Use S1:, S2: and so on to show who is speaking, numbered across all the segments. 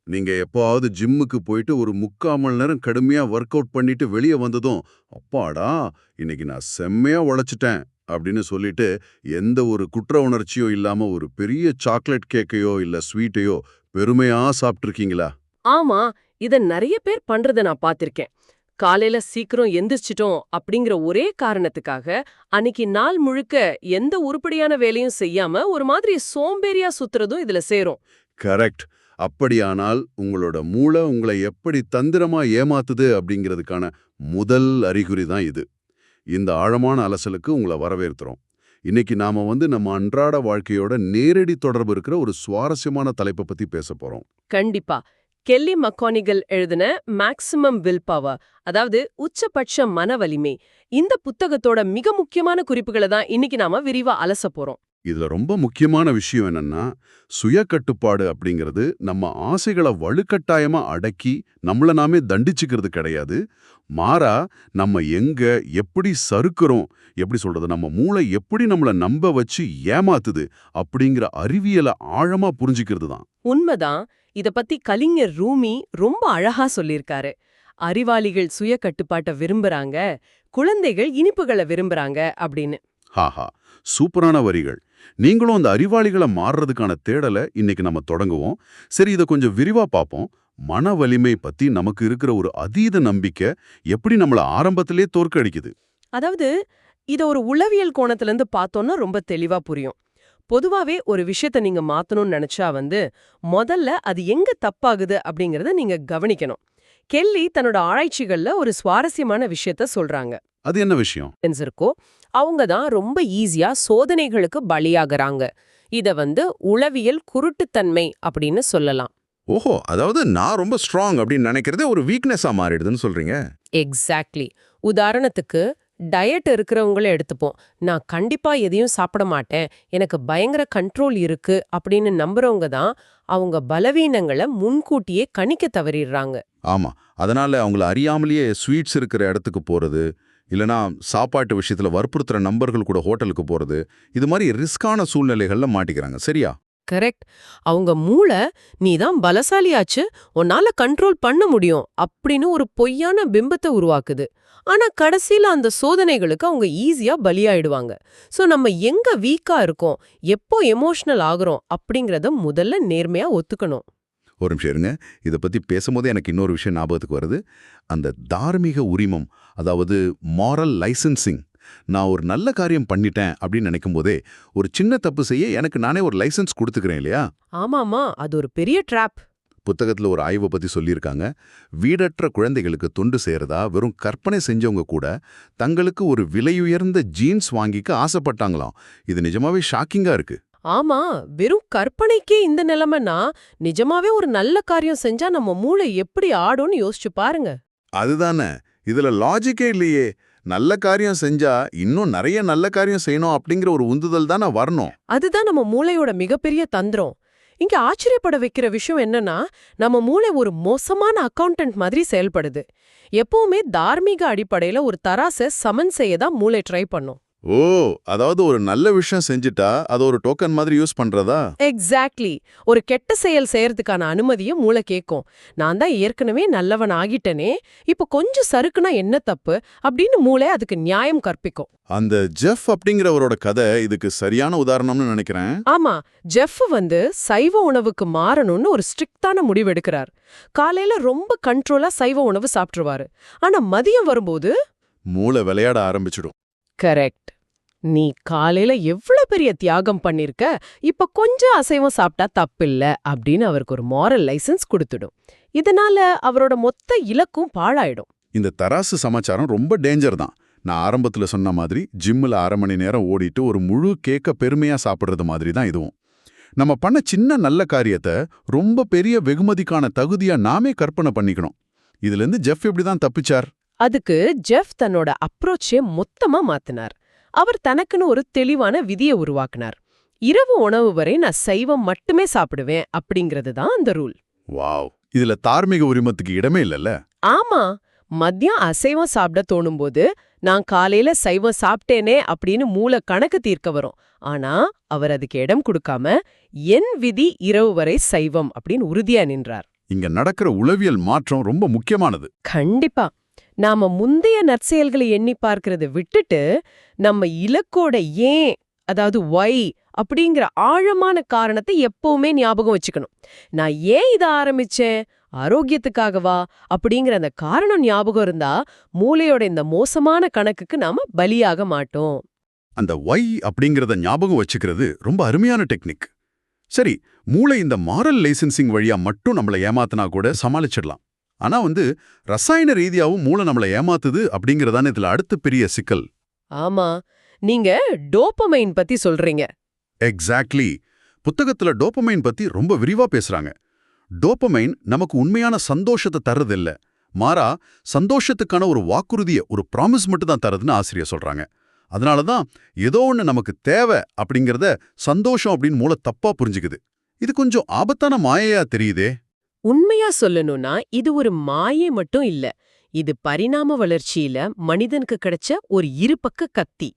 S1: நீங்க எப்போவாவது ஜிம்முக்கு போயிட்டு ஒரு 3/4 மணி நேரம் கடுமையா ஒர்க் அவுட் பண்ணிட்டு வெளியே வந்ததும், அப்பாடா இன்னைக்கு நான் செம்மையா உழைச்சிட்டேன் அப்படின்னு சொல்லிட்டு எந்த ஒரு குற்ற உணர்ச்சியும் இல்லாம ஒரு பெரிய சாக்லேட் கேக்கையோ இல்ல ஸ்வீட்டையோ பெருமையா சாப்பிட்டிருக்கீங்களா?
S2: ஆமா, இத நெறைய பேர் பண்றத நான் பாத்திருக்கேன். காலையில சீக்கிரம் எந்திரிச்சிட்டோம் அப்படிங்கிற ஒரே காரணத்துக்காக அன்னைக்கு நாள் முழுக்க எந்த உருப்படியான வேலையும் செய்யாம ஒரு மாதிரி சோம்பேறியா சுத்துறதும் இதுல சேரும்.
S1: கரெக்ட். அப்படியானால் உங்களோட மூளை உங்களை எப்படி தந்திரமா ஏமாத்துது அப்படிங்கிறதுக்கான முதல் அறிகுறி தான் இது. இந்த ஆழமான அலசலுக்கு உங்களை வரவேற்கிறோம். இன்னைக்கு நாம நம்ம அன்றாட வாழ்க்கையோட நேரடி தொடர்பு இருக்கிற ஒரு சுவாரஸ்யமான தலைப்பை பத்தி பேச போறோம்.
S2: கண்டிப்பா. கெல்லி மக்கானிகல் எழுதின மேக்ஸிமம் வில் பவர், அதாவது உச்சபட்ச மன வலிமை, இந்த புத்தகத்தோட மிக முக்கியமான குறிப்புகளை தான் இன்னைக்கு நாம விரிவா அலச போறோம்.
S1: இதுல ரொம்ப முக்கியமான விஷயம் என்னன்னா, சுய கட்டுப்பாடு அப்படிங்கிறது நம்ம ஆசைகளை வலுக்கட்டாயமா அடக்கி நம்மள நாமே தண்டிச்சுக்கிறது கிடையாது. மாறா நம்ம எங்க எப்படி சறுக்குறோம், எப்படி சொல்றது, நம்ம மூளை எப்படி நம்மள நம்ப வச்சு ஏமாத்துது அப்படிங்கிற அறிவியலை ஆழமா புரிஞ்சுக்கிறது தான்.
S2: உண்மைதான். இத பத்தி கலிஞர் ரூமி ரொம்ப அழகா சொல்லிருக்காரு. அறிவாளிகள் சுய கட்டுப்பாட்டை விரும்புறாங்க, குழந்தைகள் இனிப்புகளை விரும்புறாங்க அப்படின்னு.
S1: ஹாஹா, சூப்பரான வரிகள். நீங்களும் அந்த அறிவாளிகளை மாறுறதுக்கான தேடலை இன்னைக்கு நம்ம தொடங்குவோம். சரி, இதை கொஞ்சம் விரிவா பார்ப்போம். மன வலிமை பத்தி நமக்கு இருக்கிற ஒரு அதீத நம்பிக்கை எப்படி நம்மள ஆரம்பத்திலே தோற்கடிக்குது.
S2: அதாவது இத ஒரு உளவியல் கோணத்துல இருந்து பார்த்தோம்னா ரொம்ப தெளிவா புரியும். பொதுவாவே ஒரு விஷயத்த நீங்க மாத்தணும்னு நினைச்சா முதல்ல அது எங்க தப்பாகுது அப்படிங்கறத நீங்க கவனிக்கணும். கெல்லி தன்னோட ஆராய்ச்சிகள்ல ஒரு சுவாரஸ்யமான விஷயத்த சொல்றாங்க.
S1: அது என்ன விஷயம்?
S2: இருக்கோ அவங்க தான் ரொம்ப ஈஸியா சோதனைகளுக்கு பலியாகறாங்க. இத உளவியல் குருட்டுத்தன்மை அப்படின்னு சொல்லலாம்.
S3: ஓஹோ, அதாவது நான் ரொம்ப ஸ்ட்ராங் அப்படின்னு நினைக்கிறதே ஒரு வீக்னஸா மாறிடுதுன்னு சொல்றீங்க.
S2: எக்ஸாக்ட்லி. உதாரணத்துக்கு டயட் இருக்கிறவங்கள எடுத்துப்போம். நான் கண்டிப்பா எதையும் சாப்பிட மாட்டேன், எனக்கு பயங்கர கண்ட்ரோல் இருக்கு அப்படின்னு நம்புறவங்க தான் அவங்க பலவீனங்களை முன்கூட்டியே கணிக்க தவறிடுறாங்க.
S3: ஆமா, அதனால அவங்கள அறியாமலேயே ஸ்வீட்ஸ் இருக்கிற இடத்துக்கு போறது, இல்லனா சாப்பாட்டு விஷயத்துல வற்புறுத்துற நம்பர்கள் கூட ஹோட்டலுக்கு போறது, இது மாதிரி ரிஸ்கான சூழ்நிலைகள்ல மாட்டிக்கிறாங்க. சரியா?
S2: கரெக்ட். அவங்க மூளை நீ தான் பலசாலியாச்சு, உன்னால கண்ட்ரோல் பண்ண முடியும் அப்படின்னு ஒரு பொய்யான பிம்பத்தை உருவாக்குது. ஆனா கடைசியில அந்த சோதனைகளுக்கு அவங்க ஈஸியா பலியாயிடுவாங்க. சோ நம்ம எங்க வீக்கா இருக்கோம், எப்போ எமோஷனல் ஆகுறோம் அப்படிங்கறத முதல்ல நேர்மையா ஒத்துக்கணும்.
S3: ஒரு நிமிஷம் இருங்க. இதை பத்தி பேசும்போது எனக்கு இன்னொரு விஷயம் ஞாபகத்துக்கு வருது. அந்த தார்மீக உரிமம், அதாவது மாரல் லைசன்சிங். நான் ஒரு நல்ல காரியம் பண்ணிட்டேன் அப்படின்னு நினைக்கும் போதே ஒரு சின்ன தப்பு செய்ய எனக்கு நானே ஒரு லைசன்ஸ் கொடுத்துக்கிறேன் இல்லையா?
S2: ஆமாமா, அது ஒரு பெரிய ட்ராப்.
S3: புத்தகத்துல ஒரு ஆய்வை பத்தி சொல்லியிருக்காங்க. வீடற்ற குழந்தைகளுக்கு தொண்டு செய்யறதா வெறும் கற்பனை செஞ்சவங்க கூட தங்களுக்கு ஒரு விலையுயர்ந்த ஜீன்ஸ் வாங்கிக்க ஆசைப்பட்டாங்களாம். இது நிஜமாவே ஷாக்கிங்கா இருக்கு.
S2: ஆமா, வெறும் கற்பனைக்கே இந்த நிலைமைன்னா நிஜமாவே ஒரு நல்ல காரியம் செஞ்சா நம்ம மூளை எப்படி ஆடும்னு யோசிச்சு பாருங்க.
S3: அதுதானே, இதுல லாஜிக்கே இல்லையே. நல்ல காரியம் செஞ்சா இன்னும் நிறைய நல்ல காரியம் செய்யணும் அப்படிங்கிற ஒரு உந்துதல் தானே வரணும்.
S2: அதுதான் நம்ம மூளையோட மிகப்பெரிய தந்திரம். இங்க ஆச்சரியப்பட வைக்கிற விஷயம் என்னன்னா, நம்ம மூளை ஒரு மோசமான அக்கவுண்டன்ட் மாதிரி செயல்படுது. எப்பவுமே தார்மீக அடிப்படையில ஒரு தராசை சமன் செய்ய தான் மூளை ட்ரை பண்ணும்.
S3: ஓ, அதாவது ஒரு நல்ல விஷயம் செஞ்சுட்டா அது ஒரு டோக்கன் மாதிரி யூஸ் பண்றதா?
S2: எக்ஸாக்ட்லி. ஒரு கெட்ட செயல் செய்யறதுக்கான அனுமதியை மூளை கேட்கும். நான் தான் ஏற்கனவே நல்லவன் ஆகிட்டனே, இப்ப கொஞ்சம் சறுக்குனா என்ன தப்பு அப்படின்னு மூளை அதுக்கு நியாயம் கற்பிக்கும்.
S3: அந்த ஜெஃப் அப்படிங்கிறவரோட கதை இதுக்கு சரியான உதாரணம்னு நினைக்கிறேன்.
S2: ஆமா, ஜெஃப் சைவ உணவுக்கு மாறணும்னு ஒரு ஸ்ட்ரிக்டான முடிவெடுக்கிறார். காலையில ரொம்ப கண்ட்ரோலா சைவ உணவு சாப்பிட்டுருவாரு. ஆனா மதியம் வரும்போது
S3: மூளை விளையாட ஆரம்பிச்சிடும்.
S2: கரெக்ட். நீ காலையில எவ்வளவு பெரிய தியாகம் பண்ணிருக்க, இப்ப கொஞ்சம் அசைவம் சாப்பிட்டா தப்பில்ல அப்படின்னு அவருக்கு ஒரு மாரல் லைசன்ஸ் கொடுத்துடும். இதனால அவரோட மொத்த இலக்கும் பாழாயிடும்.
S3: இந்த தராசு சமாச்சாரம் ரொம்ப டேஞ்சர் தான். நான் ஆரம்பத்துல சொன்ன மாதிரி ஜிம்மில் 1/2 மணி நேரம் ஓடிட்டு ஒரு முழு கேக்க பெருமையா சாப்பிடுறது மாதிரி தான் இதுவும். நம்ம பண்ண சின்ன நல்ல காரியத்தை ரொம்ப பெரிய வெகுமதிக்கான தகுதியா நாமே கற்பனை பண்ணிக்கணும். இதுல இருந்து ஜெஃப் எப்படிதான் தப்பிச்சார்?
S2: அதுக்கு ஜெஃப் தன்னோட அப்ரோச்சே மொத்தமா மாத்தினார். அவர் தனக்குன்னு ஒரு தெளிவான விதியை உருவாக்குனார். இரவு உணவு வரை நான் சைவம் மட்டுமே சாப்பிடுவேன் அப்படிங்கிறது தான் அந்த ரூல்.
S3: வாவ், இதுல தார்மீக உரிமத்துக்கு இடமே இல்லல்ல.
S2: ஆமா, மதியம் அசைவம் சாப்பிட தோணும்போது நான் காலையில சைவம் சாப்பிட்டேனே அப்படின்னு மூளை கணக்கு தீர்க்க வரும். ஆனா அவர் அதுக்கு இடம் கொடுக்காம என் விதி இரவு வரை சைவம் அப்படின்னு உறுதியா நின்றார்.
S3: இங்க நடக்கிற உளவியல் மாற்றம் ரொம்ப முக்கியமானது.
S2: கண்டிப்பா. நாம முந்தைய நற்செயல்களை எண்ணி பார்க்கறத விட்டுட்டு நம்ம இலக்கோட ஏன், அதாவது ஒய் அப்படிங்கிற ஆழமான காரணத்தை எப்பவுமே ஞாபகம் வச்சுக்கணும். நான் ஏன் இத ஆரம்பிச்சேன், ஆரோக்கியத்துக்காகவா அப்படிங்கிற அந்த காரணம் ஞாபகம் இருந்தா மூளையோட இந்த மோசமான கணக்குக்கு நாம பலியாக மாட்டோம்.
S3: அந்த ஒய் அப்படிங்கறத ஞாபகம் வச்சுக்கிறது ரொம்ப அருமையான டெக்னிக். சரி, மூளை இந்த மாரல் லைசன்சிங் வழியா மட்டும் நம்மள ஏமாத்தினா கூட சமாளிச்சிடலாம். ஆனா ரசாயன ரீதியாவும் மூளை நம்மள ஏமாத்துது அப்படிங்கறதான இதுல அடுத்த பெரிய சிக்கல்.
S2: ஆமா, நீங்க டோபமைன் பத்தி சொல்றீங்க.
S3: எக்ஸாக்ட்லி. புத்தகத்துல டோபமைன் பத்தி ரொம்ப விரிவா பேசுறாங்க. டோபமைன் நமக்கு உண்மையான சந்தோஷத்தை தர்றதில்ல, மாறா சந்தோஷத்துக்கான ஒரு வாக்குறுதிய, ஒரு ப்ராமிஸ் மட்டும் தான் தருதுன்னு ஆசிரியர் சொல்றாங்க. அதனாலதான் ஏதோ ஒண்ணு நமக்கு தேவை அப்படிங்கறத சந்தோஷம் அப்படின்னு மூளை தப்பா புரிஞ்சுக்குது. இது கொஞ்சம் ஆபத்தான மாயையா தெரியுதே.
S2: உண்மையா சொல்லணும்னா இது ஒரு மாயை மட்டும் இல்ல. இது பரிணாம வளர்ச்சியில மனிதனுக்கு கிடைச்ச ஒரு இருபக்க கத்தி.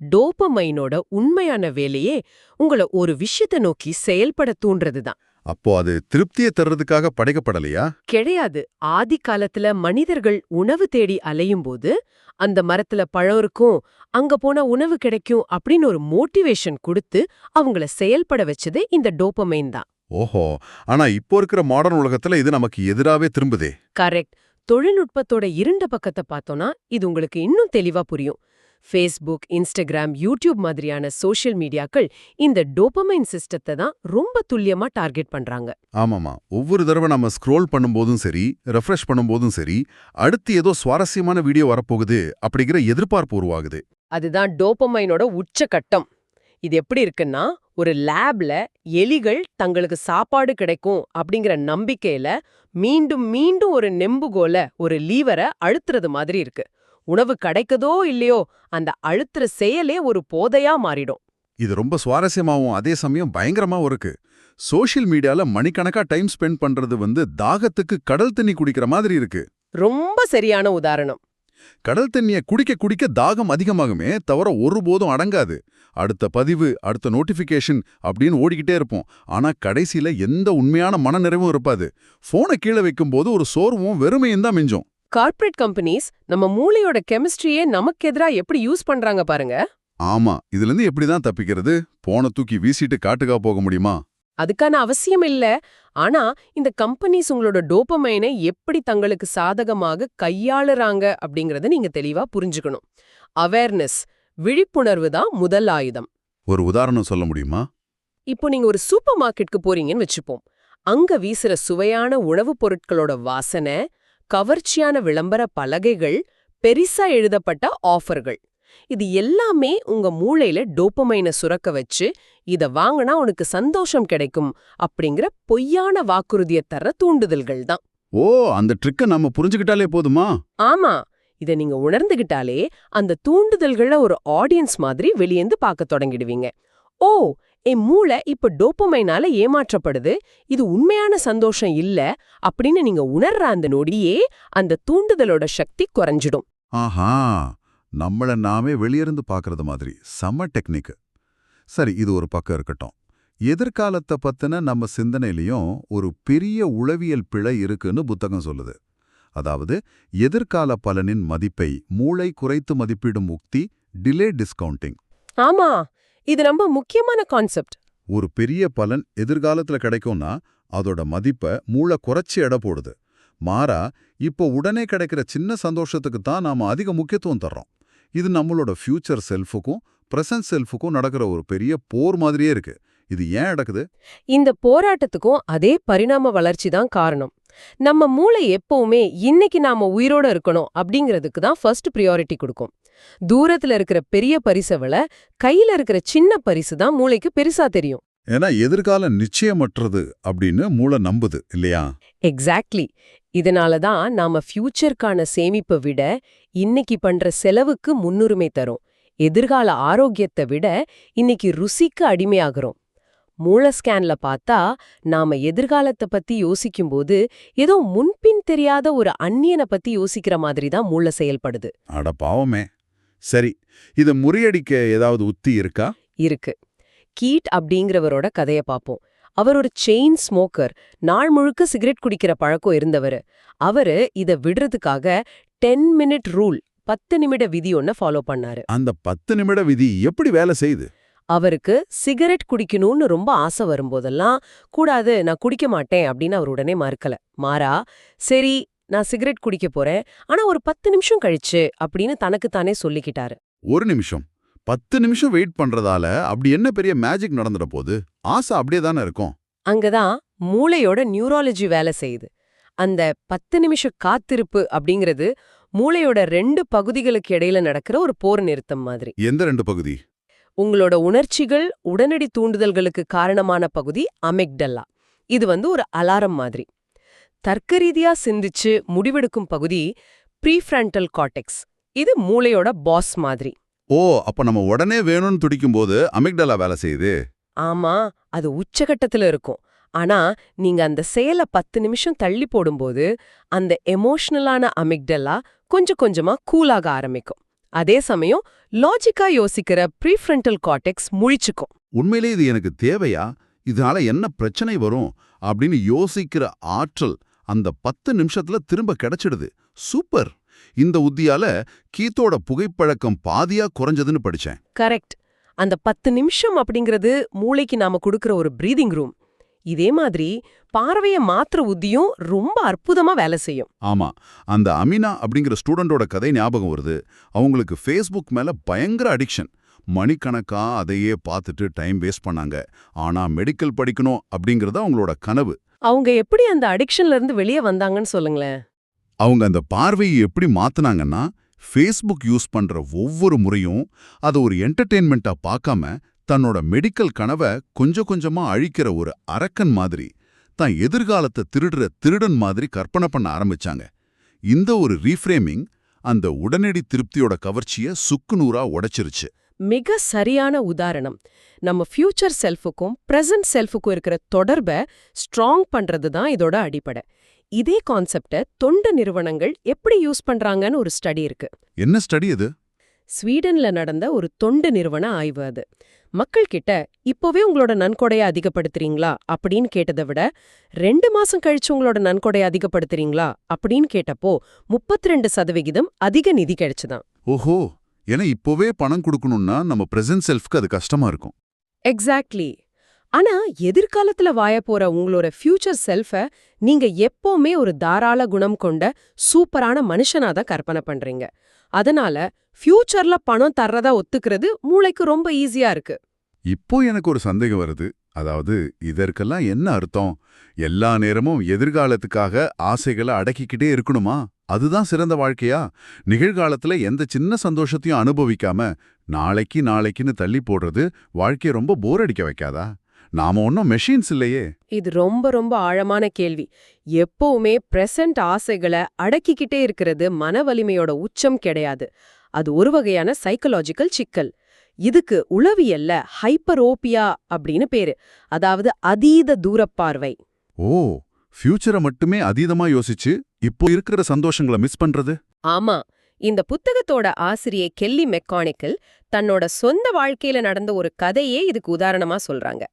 S2: டோபமைனோட உண்மையான வேலையே உங்கள ஒரு விஷயத்தை நோக்கி செயல்பட தூண்டுறதுதான்.
S3: அப்போ அது திருப்தியை தர்றதுக்காக படைக்கப்படலையா?
S2: கிடையாது. ஆதி காலத்துல மனிதர்கள் உணவு தேடி அலையும்போது அந்த மரத்துல பழம் இருக்கும், அங்க போனா உணவு கிடைக்கும் அப்படின்னு ஒரு மோட்டிவேஷன் கொடுத்து அவங்கள செயல்பட வச்சது இந்த டோபமைன் தான்.
S3: ஓஹோ, ஆனா இப்போ இருக்கிற மாடர்ன் உலகத்துல இது நமக்கு எதிராவே திரும்புதே.
S2: கரெக்ட். தொழில்நுட்பத்தோட இருண்ட பக்கத்தை பார்த்தோம்னா இது உங்களுக்கு இன்னும் தெளிவா புரியும். ஃபேஸ்புக், இன்ஸ்டாகிராம், யூடியூப் மாதிரியான சோஷியல் மீடியாக்கள் இந்த டோபமைன் சிஸ்டத்தை தான் ரொம்ப துல்லியமா டார்கெட் பண்றாங்க.
S3: ஆமாமா, ஒவ்வொரு தடவை நம்ம ஸ்க்ரோல் பண்ணும்போதும் சரி, ரெஃப்ரெஷ் பண்ணும்போதும் சரி, அடுத்து ஏதோ சுவாரஸ்யமான வீடியோ வரப்போகுது அப்படிங்கிற எதிர்பார்ப்பு உருவாகுது.
S2: அதுதான் டோபமைனோட உச்சகட்டம். இது எப்படி இருக்குன்னா, ஒரு லேப்ல எலிகள் தங்களுக்கு சாப்பாடு கிடைக்கும் அப்படிங்கிற நம்பிக்கையில மீண்டும் மீண்டும் ஒரு நெம்புகோல, ஒரு லீவரை அழுத்துறது மாதிரி இருக்கு. உணவு கிடைக்குதோ இல்லையோ அந்த அழுத்துற செயலே ஒரு போதையா மாறிடும்.
S3: இது ரொம்ப சுவாரஸ்யமாவும் அதே சமயம் பயங்கரமாவும் இருக்கு. சோஷியல் மீடியால மணிக்கணக்கா டைம் ஸ்பெண்ட் பண்றது தாகத்துக்கு கடல் தண்ணி குடிக்கிற மாதிரி இருக்கு.
S2: ரொம்ப சரியான உதாரணம்.
S3: கடல் தண்ணிய குடிக்க குடிக்க தாகம் அதிகமாகுமே தவிர ஒருபோதும் அடங்காது. அடுத்த பதிவு, அடுத்த நோட்டிஃபிகேஷன் அப்படின்னு ஓடிக்கிட்டே இருப்போம். ஆனா கடைசியில எந்த உண்மையான மனநிறைவும் இருப்பாது. போனை கீழே வைக்கும்போது ஒரு சோர்வும் வெறுமையும் தான் மிஞ்சும்.
S2: கார்ப்பரேட் கம்பெனிஸ் நம்ம மூளையோட கெமிஸ்ட்ரியே நமக்கு எதிரா எப்படி யூஸ் பண்றாங்க பாருங்க.
S3: ஆமா, இதுல இருந்து எப்படிதான் தப்பிக்கிறது? போனை தூக்கி வீசிட்டு காட்டுக்கா போக முடியுமா?
S2: அதுக்கான அவசியம் இல்ல. ஆனா இந்த கம்பெனிஸ் உங்களோட டோபமைனை எப்படி தங்களுக்கு சாதகமாக கையாளுறாங்க அப்படிங்கறத நீங்க தெளிவா புரிஞ்சுக்கணும். அவேர்னஸ், விழிப்புணர்வு தான் முதல் ஆயுதம்.
S3: ஒரு உதாரணம் சொல்ல முடியுமா?
S2: இப்போ நீங்க ஒரு சூப்பர் மார்க்கெட்டுக்கு போறீங்கன்னு வச்சுப்போம். அங்க வீசுற சுவையான உணவுப் பொருட்களோட வாசனை, கவர்ச்சியான விளம்பர பலகைகள், பெரிசா எழுதப்பட்ட ஆஃபர்கள், இது எல்லாமே உங்க மூளையில டோபமைனை சுரக்க வச்சு இத வாங்கினா உனக்கு சந்தோஷம் கிடைக்கும் அப்படிங்கிற பொய்யான வாக்குறுதியை தர தூண்டுதல்கள் தான்.
S3: ஓ, அந்த ட்ரிக்க நம்ம புரிஞ்சுக்கிட்டாலே போதுமா?
S2: ஆமா, இத நீங்க உணர்ந்துகிட்டாலே அந்த தூண்டுதல்கள ஒரு ஆடியன்ஸ் மாதிரி வெளியேந்து பார்க்க தொடங்கிடுவீங்க. ஓ, என் மூளை இப்ப டோபமைனால ஏமாற்றப்படுது, இது உண்மையான சந்தோஷம் இல்ல அப்படின்னு நீங்க உணர்ற அந்த நொடியே அந்த தூண்டுதலோட சக்தி குறைஞ்சிடும்.
S3: ஆஹா, நம்மள நாமே வெளியிருந்து பார்க்கறது மாதிரி. செம்ம டெக்னிக். சரி, இது ஒரு பக்கம் இருக்கட்டும். எதிர்காலத்தை பத்தின நம்ம சிந்தனையிலையும் ஒரு பெரிய உளவியல் பிழை இருக்குன்னு புத்தகம் சொல்லுது. அதாவது எதிர்கால பலனின் மதிப்பை மூளை குறைத்து மதிப்பிடும் உக்தி டிலே டிஸ்கவுண்டிங்.
S2: ஆமா, இது ரொம்ப முக்கியமான கான்செப்ட்.
S3: ஒரு பெரிய பலன் எதிர்காலத்துல கிடைக்கும்னா அதோட மதிப்பை மூளை குறைச்சி எடை போடுது. மாறா இப்போ உடனே கிடைக்கிற சின்ன சந்தோஷத்துக்கு தான் நாம அதிக முக்கியத்துவம் தர்றோம். இது நம்மளோட ஃபியூச்சர் செல்ஃபுக்கும் பிரசன்ட் செல்ஃபுக்கும் நடக்கிற ஒரு பெரிய போர் மாதிரியே இருக்கு. இது ஏன் நடக்குது?
S2: இந்த போராட்டத்துக்கும் அதே பரிணாம வளர்ச்சி தான் காரணம். நம்ம மூளை எப்பவுமே இன்னைக்கு நாம உயிரோட இருக்கணும் அப்படிங்கிறதுக்கு தான் ஃபர்ஸ்ட் பிரியாரிட்டி கொடுக்கும். தூரத்துல இருக்கிற பெரிய பரிசை விட கையில இருக்கிற சின்ன பரிசு தான் மூளைக்கு பெருசா தெரியும்.
S3: ஏன்னா எதிர்காலம் நிச்சயமற்றது அப்படின்னு மூளை நம்புது இல்லையா?
S2: எக்ஸாக்ட்லி. இதனால தான் நாம ஃபியூச்சருக்கான சேமிப்பை விட இன்னைக்கு பண்ற செலவுக்கு முன்னுரிமை தரும். எதிர்கால ஆரோக்கியத்தை விட இன்னைக்கு ருசிக்கு அடிமையாகிறோம். மூளை ஸ்கேன்ல பார்த்தா நாம எதிர்காலத்தை பத்தி யோசிக்கும்போது ஏதோ முன்பின் தெரியாத ஒரு அந்நியனை பத்தி யோசிக்கிற மாதிரி தான் மூளை செயல்படுது.
S3: அட பாவமே. சரி, இதை முறியடிக்க ஏதாவது உத்தி இருக்கா?
S2: இருக்கு. கீட் அப்படிங்கிறவரோட கதையை பார்ப்போம். அவர் ஒரு செயின் ஸ்மோக்கர், நாள் முழுக்க சிகரெட் குடிக்கிற பழக்கம் இருந்தவர். அவரு இத விடுறதுக்காக 10 மினிட் ரூல், 10 நிமிட விதி ஒன்ன ஃபாலோ பண்ணாரு.
S3: அந்த 10 நிமிட விதி எப்படி வேலை செய்யுது?
S2: அவருக்கு சிகரெட் குடிக்கணும்னு ரொம்ப ஆசை வரும்போதெல்லாம், கூடாது நான் குடிக்க மாட்டேன் அப்படின்னு அவர் உடனே மறுக்கல. மாறா, சரி நான் சிகரெட் குடிக்க போறேன், ஆனா ஒரு 10 நிமிஷம் கழிச்சு அப்படின்னு தனக்குத்தானே சொல்லிக்கிட்டாரு.
S3: ஒரு நிமிஷம் 10 நிமிஷம் வெயிட் பண்றதால அப்படி என்ன பெரிய மேஜிக் நடந்துட போகுது? ஆசை அப்படியே தானே இருக்கும்.
S2: அங்கதான் மூளையோட நியூராலஜி வேலை செய்யுது. அந்த 10 நிமிஷ காத்திருப்பு அப்படிங்கிறது மூளையோட 2 பகுதிகளுக்கு இடையில நடக்கிற ஒரு போர் நிறுத்தம் மாதிரி.
S3: எந்த 2 பகுதி?
S2: உங்களோட உணர்ச்சிகள், உடனடி தூண்டுதல்களுக்கு காரணமான பகுதி அமிக்டல்லா. இது ஒரு அலாரம் மாதிரி. தர்க்கரீதியா சிந்திச்சு முடிவெடுக்கும் பகுதி ப்ரீஃப்ரண்டல் கார்டெக்ஸ். இது மூளையோட பாஸ் மாதிரி.
S3: ஓ, அப்ப நம்ம உடனே வேணும்னு துடிக்கும்போது அமிக்டலா வேலை செய்யுது.
S2: ஆமா, அது உச்சகட்டத்துல இருக்கும். ஆனா நீங்க அந்த செயலை 10 நிமிஷம் தள்ளி போடும்போது அந்த எமோஷனலான அமிக்டலா கொஞ்சம் கொஞ்சமா கூலாக ஆரம்பிக்கும். அதே சமயம் லாஜிக்கா யோசிக்கிற ப்ரீஃப்ரண்டல் கார்டெக்ஸ் முழிச்சுக்கும்.
S3: உண்மையிலே இது எனக்கு தேவையா, இதனால என்ன பிரச்சனை வரும் அப்படின்னு யோசிக்கிற ஆற்றல் அந்த 10 நிமிஷத்துல திரும்ப கிடைச்சிடுது. சூப்பர். இந்த உத்தியால கீத்தோட புகைப்பழக்கம் பாதியா குறைஞ்சதுன்னு படிச்சேன்.
S2: கரெக்ட். அந்த 10 நிமிஷம் அப்படிங்கிறது மூளைக்கு நாம கொடுக்கிற ஒரு பிரீதிங் ரூம். இதே மாதிரி பார்வைய மாத்திர உத்தியும் ரொம்ப அற்புதமா வேலை செய்யும்.
S3: ஆமா, அந்த அமினா அப்படிங்கிற ஸ்டூடெண்டோட கதை ஞாபகம் வருது. அவங்களுக்கு ஃபேஸ்புக் மேல பயங்கர அடிக்ஷன். மணிக்கணக்கா அதையே பார்த்துட்டு டைம் வேஸ்ட் பண்ணாங்க. ஆனா மெடிக்கல் படிக்கணும் அப்படிங்கறது அவங்களோட கனவு.
S2: அவங்க எப்படி அந்த அடிக்ஷன்ல இருந்து வெளியே வந்தாங்கன்னு சொல்லுங்களேன்.
S3: அவங்க அந்த பார்வையை எப்படி மாத்துனாங்கன்னா, ஃபேஸ்புக் யூஸ் பண்ற ஒவ்வொரு முறையும் அதை ஒரு என்டர்டெயின்மெண்ட்டா பார்க்காம தன்னோட மெடிக்கல் கனவை கொஞ்சம் கொஞ்சமா அழிக்கிற ஒரு அரக்கன் மாதிரி, தான் எதிர்காலத்தை திருடுற திருடன் மாதிரி கற்பனை பண்ண ஆரம்பிச்சாங்க. இந்த ஒரு ரீஃப்ரேமிங் அந்த உடனடி திருப்தியோட கவர்ச்சியை சுக்குநூறா உடைச்சிருச்சு.
S2: மிக சரியான உதாரணம். நம்ம ஃபியூச்சர் செல்ஃபுக்கும் பிரசன்ட் செல்ஃபுக்கும் இருக்கிற தொடர்பை ஸ்ட்ராங் பண்றது தான் இதோட அடிப்படை. இதே கான்செப்டை தொண்டு நிறுவனங்கள் எப்படி யூஸ் பண்றாங்கன்னு ஒரு ஸ்டடி இருக்கு.
S3: என்ன ஸ்டடி இது?
S2: ஸ்வீடன்ல நடந்த ஒரு தொண்டு நிறுவன ஆய்வு அது. மக்கள் கிட்ட இப்போவே உங்களோட நன்கொடையை அதிகப்படுத்துறீங்களா அப்படின்னு கேட்டதை விட 2 மாசம் கழிச்சு உங்களோட நன்கொடையை அதிகப்படுத்துறீங்களா அப்படின்னு கேட்டப்போ 32% அதிக நிதி கிடைச்சுதான்.
S3: ஓஹோ, ஏன்னா இப்போவே பணம் கொடுக்கணும்னா நம்ம பிரசன்ட் செல்ஃப்க்கு அது கஷ்டமா இருக்கும்.
S2: எக்ஸாக்ட்லி. ஆனா எதிர்காலத்துல வாயப்போற உங்களோட ஃபியூச்சர் செல்ஃப நீங்க எப்பவுமே ஒரு தாராள குணம் கொண்ட சூப்பரான மனுஷனாதான் கற்பனை பண்றீங்க. அதனால ஃபியூச்சர்ல பணம் தர்றதா ஒத்துக்கிறது மூளைக்கு ரொம்ப ஈஸியா இருக்கு.
S3: இப்போ எனக்கு ஒரு சந்தேகம் வருது. அதாவது இதற்கெல்லாம் என்ன அர்த்தம்? எல்லா நேரமும் எதிர்காலத்துக்காக ஆசைகளை அடக்கிக்கிட்டே இருக்கணுமா? அதுதான் சிறந்த வாழ்க்கையா? நிகழ்காலத்துல எந்த சின்ன சந்தோஷத்தையும் அனுபவிக்காம நாளைக்கு நாளைக்குன்னு தள்ளி போடுறது வாழ்க்கையை ரொம்ப போர் அடிக்க வைக்காதா? நாம ஒன்னும் மெஷின்ஸ் இல்லையே.
S2: இது ரொம்ப ரொம்ப ஆழமான கேள்வி. எப்பவுமே பிரசன்ட் ஆசைகளை அடக்கிக்கிட்டே இருக்கிறது மன வலிமையோட உச்சம் கிடையாது. அது ஒரு வகையான சைக்கலாஜிக்கல் சிக்கல். இதுக்கு உளவியல்ல ஹைப்பரோபியா அப்படின்னு பேரு. அதாவது அதீத தூரப்பார்வை.
S3: ஓ, ஃபியூச்சரை மட்டுமே அதீதமா யோசிச்சு இப்போ இருக்கிற சந்தோஷங்களை மிஸ் பண்றது.
S2: ஆமா. இந்த புத்தகத்தோட ஆசிரியை கெல்லி மெக்கானிக்கல் தன்னோட சொந்த வாழ்க்கையில நடந்த ஒரு கதையே இதுக்கு உதாரணமா சொல்றாங்க.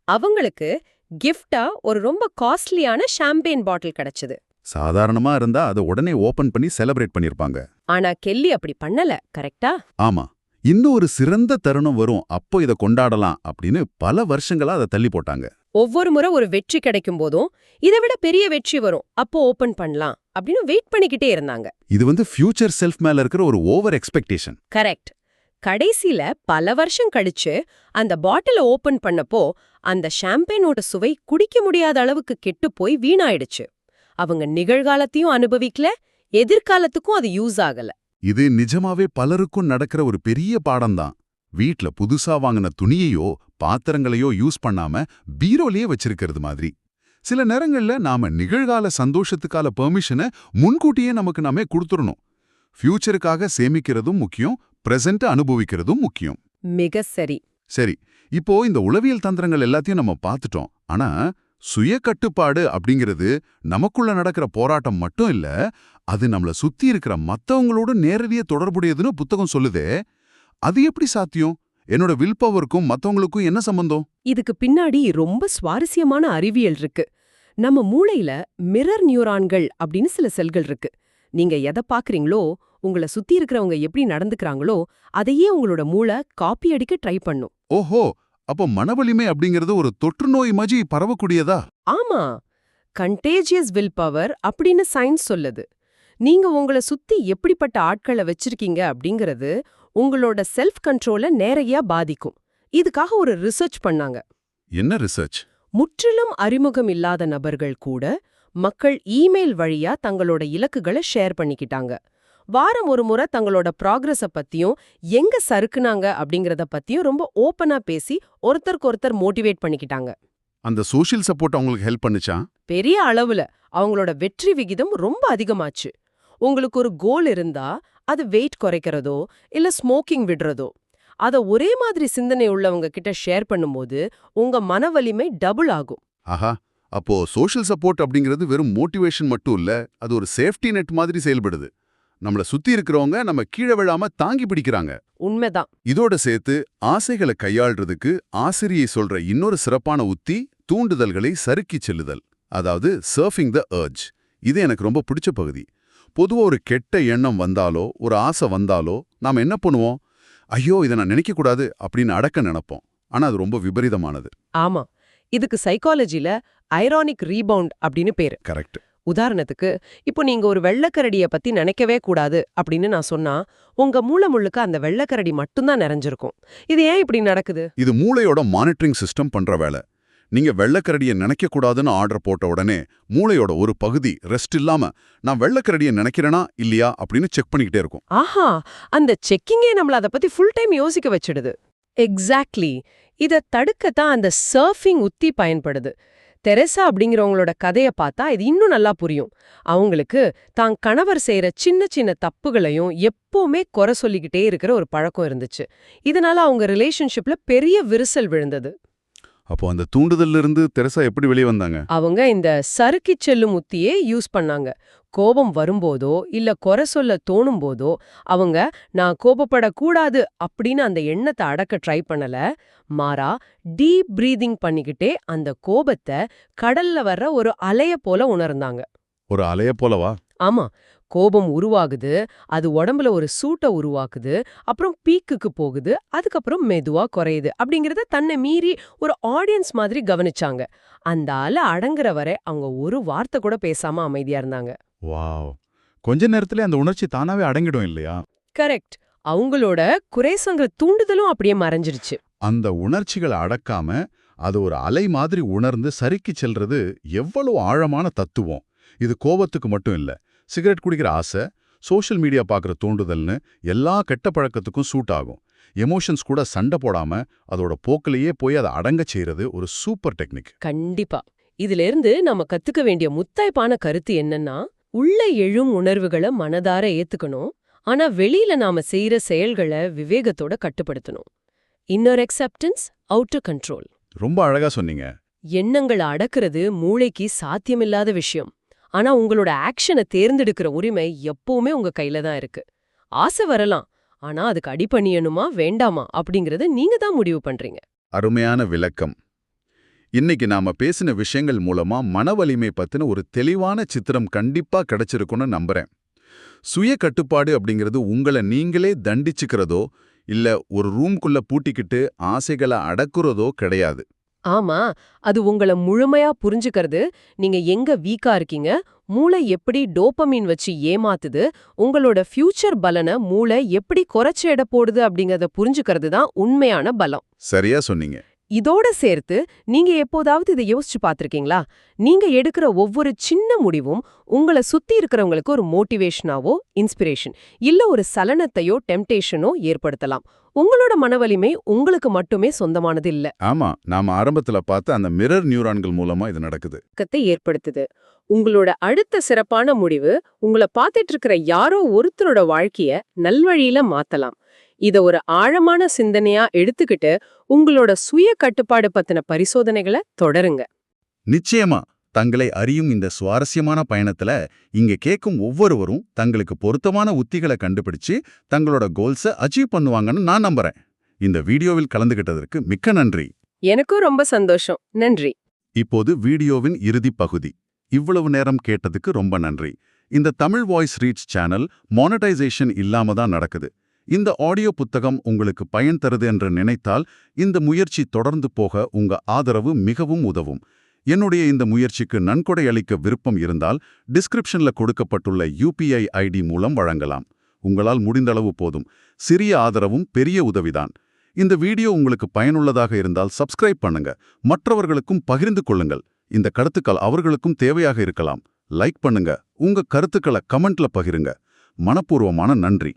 S2: அவங்களுக்கு கிஃப்டா ஒரு ரொம்ப காஸ்ட்லியான ஷாம்பெயின் பாட்டில் கிடைச்சது.
S3: சாதாரணமா இருந்தா அதை உடனே ஓபன் பண்ணி செலிப்ரேட் பண்ணிருப்பாங்க.
S2: ஆனா கெல்லி அப்படி பண்ணல, கரெக்டா?
S3: ஆமா, இன்னும் ஒரு சிறந்த தருணம் வரும், அப்போ இதை கொண்டாடலாம் அப்படின்னு பல வருஷங்களா அதை தள்ளி போட்டாங்க.
S2: ஒவ்வொரு முறை ஒரு வெற்றி கிடைக்கும் போதும் இதை விட பெரிய வெற்றி வரும், அப்போ ஓபன் பண்ணலாம் அப்படின்னு வெயிட் பண்ணிக்கிட்டே இருந்தாங்க.
S3: இது ஃபியூச்சர் செல்ஃப் மேல இருக்கிற ஒரு ஓவர் எக்ஸ்பெக்டேஷன்.
S2: கரெக்ட். கடைசில பல வருஷம் கழிச்சு அந்த பாட்டில ஓபன் பண்ணப்போ அந்த ஷாம்பெயினோட சுவை குடிக்க முடியாத அளவுக்கு கெட்டு போய் வீணாயிடுச்சு. அவங்க நிகழ்காலத்தையும் அனுபவிக்கல, எதிர்காலத்துக்கும் அது யூஸ் ஆகல.
S3: இது நிஜமாவே பலருக்கும் நடக்கிற ஒரு பெரிய பாடம்தான். வீட்ல புதுசா வாங்கின துணியையோ பாத்திரங்களையோ யூஸ் பண்ணாம பீரோலயே வச்சிருக்கிறது மாதிரி. சில நேரங்கள்ல நாம நிகழ்கால சந்தோஷத்துக்கான பெர்மிஷனை முன்கூட்டியே நமக்கு நாமே கொடுத்துடணும். ஃபியூச்சருக்காக சேமிக்கிறதும் முக்கியம், பிரசன்ட் அனுபவிக்கிறதும் முக்கியம்.
S2: மிக சரி.
S3: சரி, இப்போ இந்த உளவியல் தந்திரங்கள் எல்லாத்தையும் நம்ம பார்த்துட்டோம். ஆனா சுய கட்டுப்பாடு அப்படிங்கிறது நமக்குள்ள நடக்கிற போராட்டம் மட்டும் இல்ல, அது நம்மள சுத்தி இருக்கிற மத்தவங்களோட நேரடியா தொடர்புடையதுன்னு புத்தகம் சொல்லுதே. அது எப்படி சாத்தியம்?
S1: என்னோட வில் பவருக்கும் மத்தவங்களுக்கும் என்ன சம்பந்தம்?
S2: இதுக்கு பின்னாடி ரொம்ப சுவாரஸ்யமான அறிவியல் இருக்கு. நம்ம மூளையில மிரர் நியூரான்கள் அப்படின்னு சில செல்கள் இருக்கு. நீங்க எதை பாக்குறீங்களோ, உங்கள சுத்தி இருக்கிறவங்க எப்படி நடந்துக்கறாங்களோ, அதையே உங்களோட மூளை காப்பி அடிக்க ட்ரை பண்ணும்.
S1: ஓஹோ, அப்போ மனவலிமை அப்படிங்கிறது ஒரு தொற்று நோய் மாதிரி பரவக்கூடியதா?
S2: ஆமா, கண்டேஜியஸ் வில் பவர் அப்படின்னு சயின்ஸ் சொல்லுது. நீங்க உங்கள சுத்தி எப்படிப்பட்ட ஆட்களை வச்சிருக்கீங்க அப்படிங்கறது உங்களோட செல்ஃப் கண்ட்ரோல நேரடியா பாதிக்கும். இதுக்காக ஒரு ரிசர்ச் பண்ணாங்க.
S1: என்ன ரிசர்ச்?
S2: முற்றிலும் அறிமுகம் இல்லாத நபர்கள் கூட மக்கள் இமெயில் வழியா தங்களோட இலக்குகளை ஷேர் பண்ணிக்கிட்டாங்க. வாரம் ஒரு முறை தங்களோட ப்ராக்ரஸ பத்தியும் எங்க சறுக்குனாங்க அப்படிங்கறத பத்தியும் ரொம்ப ஓப்பனா பேசி ஒருத்தருக்கு மோட்டிவேட் பண்ணிக்கிட்டாங்க.
S1: அந்த சோஷியல் சப்போர்ட் அவங்களுக்கு ஹெல்ப் பண்ணுச்சா?
S2: பெரிய அளவுல அவங்களோட வெற்றி விகிதம் ரொம்ப அதிகமாச்சு. உங்களுக்கு ஒரு கோல் இருந்தா அது வெயிட் குறைக்கிறதோ இல்ல ஸ்மோக்கிங் விடுறதோ, அத ஒரே மாதிரி சிந்தனை உள்ளவங்க கிட்ட ஷேர் பண்ணும்போது உங்க மன வலிமை டபுள் ஆகும்.
S1: ஆஹா, அப்போ சோஷியல் சப்போர்ட் அப்படிங்கிறது வெறும் மோட்டிவேஷன் மட்டும் இல்ல, அது ஒரு சேஃப்டி நெட் மாதிரி செயல்படுது. நம்மள சுத்தி இருக்கிறவங்க நம்ம கீழே விழாம தாங்கி பிடிக்கிறாங்க.
S2: உண்மைதான்.
S1: இதோட சேர்த்து ஆசைகளை கையாள்றதுக்கு ஆசிரியை சொல்ற இன்னொரு சிறப்பான உத்தி தூண்டுதல்களை சறுக்கிச் செல்லுதல், அதாவது சர்ஃபிங் த அர்ஜ். இது எனக்கு ரொம்ப பிடிச்ச பகுதி. பொதுவா ஒரு கெட்ட எண்ணம் வந்தாலோ ஒரு ஆசை வந்தாலோ நாம என்ன பண்ணுவோம்? ஐயோ, இதை நான் நினைக்கக்கூடாது அப்படின்னு அடக்க நினைப்போம். ஆனா அது ரொம்ப விபரீதமானது.
S2: ஆமா, இதுக்கு சைக்காலஜில ஐரானிக் ரீபவுண்ட் அப்படின்னு பேரு.
S1: கரெக்ட்.
S2: உதாரணத்துக்கு, இப்போ நீங்க ஒரு வெள்ளக்கரடிய பத்தி நினைக்கவே கூடாது அப்படின்னு நான் சொன்னா, உங்க மூளை முழுக்க அந்த வெள்ளக்கரடி மட்டும்தான் நிறைஞ்சிருக்கும். இது ஏன் இப்படி நடக்குது?
S1: இது மூளையோட மானிட்டரிங் சிஸ்டம் பண்ற வேலை. நீங்க வெள்ளக்கரடியை நினைக்கக்கூடாதுன்னு ஆர்டர் போட்ட உடனே மூளையோட ஒரு பகுதி ரெஸ்ட் இல்லாம நான் வெள்ளக்கரடியை நினைக்கிறேனா இல்லையா அப்படின்னு செக் பண்ணிக்கிட்டே இருக்கும்.
S2: ஆஹா, அந்த செக்கிங்கே நம்மள அதை பத்தி ஃபுல் டைம் யோசிக்க வச்சிடுது. எக்ஸாக்ட்லி. இத தடுக்கத்தான் அந்த சர்ஃபிங் உத்தி பயன்படுது. தெரசா அப்படிங்கிறவங்களோட கதைய பார்த்தா இது இன்னும் நல்லா புரியும். அவங்களுக்கு தான் கணவர் செய்யற சின்ன சின்ன தப்புகளையும் எப்பவுமே குறை சொல்லிக்கிட்டே இருக்கிற ஒரு பழக்கம் இருந்துச்சு. இதனால அவங்க ரிலேஷன்ஷிப்ல பெரிய விரிசல் விழுந்தது.
S1: அப்போ அந்த தூண்டுதல்ல இருந்து தெரசா எப்படி வெளியே வந்தாங்க?
S2: அவங்க இந்த சறுக்கிச் செல்லும் உத்தியே யூஸ் பண்ணாங்க. கோபம் வரும்போதோ இல்ல குறை சொல்ல தோணும் போதோ அவங்க நான் கோபப்படக்கூடாது அப்படின்னு அந்த எண்ணத்தை அடக்க ட்ரை பண்ணல. மாறா டீப் பிரீதிங் பண்ணிக்கிட்டே அந்த கோபத்தை கடல்ல வர்ற ஒரு அலைய போல உணர்ந்தாங்க.
S1: ஒரு அலைய போலவா?
S2: ஆமா, கோபம் உருவாகுது, அது உடம்புல ஒரு சூட்ட உருவாக்குது, அப்புறம் பீக்குக்கு போகுது, அதுக்கப்புறம் மெதுவா குறையுது அப்படிங்கறத தன்னை மீறி ஒரு ஆடியன்ஸ் மாதிரி கவனிச்சாங்க. அந்த அலை அடங்குற வரை அவங்க ஒரு வார்த்தை கூட பேசாம அமைதியா இருந்தாங்க.
S3: வாவ், கொஞ்ச நேரத்துல அந்த உணர்ச்சி தானாவே அடங்கிடும் இல்லையா?
S2: கரெக்ட். அவங்களோட குறைசங்கிற தூண்டுதலும் அப்படியே மறைஞ்சிருச்சு.
S3: அந்த உணர்ச்சிகளை அடக்காம அது ஒரு அலை மாதிரி உணர்ந்து சறுக்கி செல்றது எவ்வளவு ஆழமான தத்துவம். இது கோபத்துக்கு மட்டும் இல்ல, சிகரெட் குடிக்கிற ஆசை, சோஷியல் மீடியா பார்க்குற தூண்டுதல்னு எல்லா கெட்ட பழக்கத்துக்கும் சூட் ஆகும். எமோஷன்ஸ் கூட சண்டை போடாம அதோட போக்கிலேயே போய் அதை அடங்க செய்யறது ஒரு சூப்பர் டெக்னிக்.
S2: கண்டிப்பா. இதுல இருந்து நம்ம கத்துக்க வேண்டிய முத்தாய்ப்பான கருத்து என்னன்னா, உள்ள எழும் உணர்வுகளை மனதார ஏத்துக்கணும், ஆனா வெளியில நாம செய்யற செயல்களை விவேகத்தோட கட்டுப்படுத்தணும். Inner acceptance, outer control.
S3: ரொம்ப அழகா சொன்னீங்க.
S2: எண்ணங்களை அடக்குறது மூளைக்கு சாத்தியமில்லாத விஷயம். ஆனா உங்களோட ஆக்ஷனை தேர்ந்தெடுக்கிற உரிமை எப்பவுமே உங்க கையில தான் இருக்கு. ஆசை வரலாம், ஆனா அதுக்கு அடிபணியணுமா வேண்டாமா அப்படிங்கறது நீங்க தான் முடிவு பண்றீங்க.
S3: அருமையான விளக்கம். இன்னைக்கு நாம பேசின விஷயங்கள் மூலமா மனவலிமை பத்தின ஒரு தெளிவான சித்திரம் கண்டிப்பா கிடைச்சிருக்கும்னு நம்புறேன். சுய கட்டுப்பாடு அப்படிங்கிறது உங்களை நீங்களே தண்டிச்சுக்கிறதோ இல்ல ஒரு ரூம்குள்ள பூட்டிக்கிட்டு ஆசைகளை அடக்குறதோ கிடையாது.
S2: ஆமா, அது உங்கள முழுமையா புரிஞ்சுக்கிறது, நீங்க எங்க வீக்கா இருக்கீங்க, மூளை எப்படி டோபமீன் வச்சு ஏமாத்துது, உங்களோட ஃபியூச்சர் பலனை மூளை எப்படி குறைச்சு எடை போடுது அப்படிங்கறத புரிஞ்சுக்கிறது தான் உண்மையான பலம்.
S3: சரியா சொன்னீங்க.
S2: இதோட சேர்த்து நீங்க எப்போதாவது இதை யோசிச்சு பார்த்திருக்கீங்களா? நீங்க எடுக்கிற ஒவ்வொரு சின்ன முடிவும் உங்களை சுத்தி இருக்கிறவங்களுக்கு ஒரு மோட்டிவேஷனாவோ இன்ஸ்பிரேஷன் இல்ல ஒரு சலனத்தையோ டெம்டேஷனோ ஏற்படுத்தலாம். உங்களோட மனவலிமை உங்களுக்கு மட்டுமே சொந்தமானது இல்ல.
S3: ஆமா, நாம ஆரம்பத்துல பார்த்த அந்த மிரர் நியூரான்கள் மூலமா இது நடக்குது.
S2: ஏற்படுத்துது. உங்களோட அடுத்த சிறப்பான முடிவு உங்களை பார்த்துட்டு இருக்கிற யாரோ ஒருத்தரோட வாழ்க்கைய நல்வழியில மாத்தலாம். இத ஒரு ஆழமான சிந்தனையா எடுத்துக்கிட்டு உங்களோட சுய கட்டுப்பாடு பத்தின பரிசோதனைகளை தொடருங்க.
S3: நிச்சயமா. தங்களை அறியும் இந்த சுவாரஸ்யமான பயணத்துல இங்க கேட்கும் ஒவ்வொருவரும் தங்களுக்கு பொருத்தமான உத்திகளை கண்டுபிடிச்சு தங்களோட கோல்ஸை அச்சீவ் பண்ணுவாங்கன்னு நான் நம்புறேன். இந்த வீடியோவில் கலந்துகிட்டதற்கு மிக்க நன்றி.
S2: எனக்கும் ரொம்ப சந்தோஷம். நன்றி.
S3: இப்போது வீடியோவின் இறுதி பகுதி. இவ்வளவு நேரம் கேட்டதுக்கு ரொம்ப நன்றி. இந்த Tamil voice reads channel monetisation இல்லாம தான் நடக்குது. இந்த ஆடியோ புத்தகம் உங்களுக்கு பயன் தருது என்று நினைத்தால் இந்த முயற்சி தொடர்ந்து போக உங்க ஆதரவு மிகவும் உதவும். என்னுடைய இந்த முயற்சிக்கு நன்கொடை அளிக்க விருப்பம் இருந்தால் டிஸ்கிரிப்ஷன்ல கொடுக்கப்பட்டுள்ள UPI ID மூலம் வழங்கலாம். உங்களால் முடிந்தளவு போதும். சிறிய ஆதரவும் பெரிய உதவிதான். இந்த வீடியோ உங்களுக்கு பயனுள்ளதாக இருந்தால் சப்ஸ்கிரைப் பண்ணுங்க. மற்றவர்களுக்கும் பகிர்ந்து கொள்ளுங்கள். இந்த கருத்துக்கள் அவர்களுக்கும் தேவையாக இருக்கலாம். லைக் பண்ணுங்க. உங்க கருத்துக்களை கமெண்ட்ல பகிருங்க. மனப்பூர்வமான நன்றி.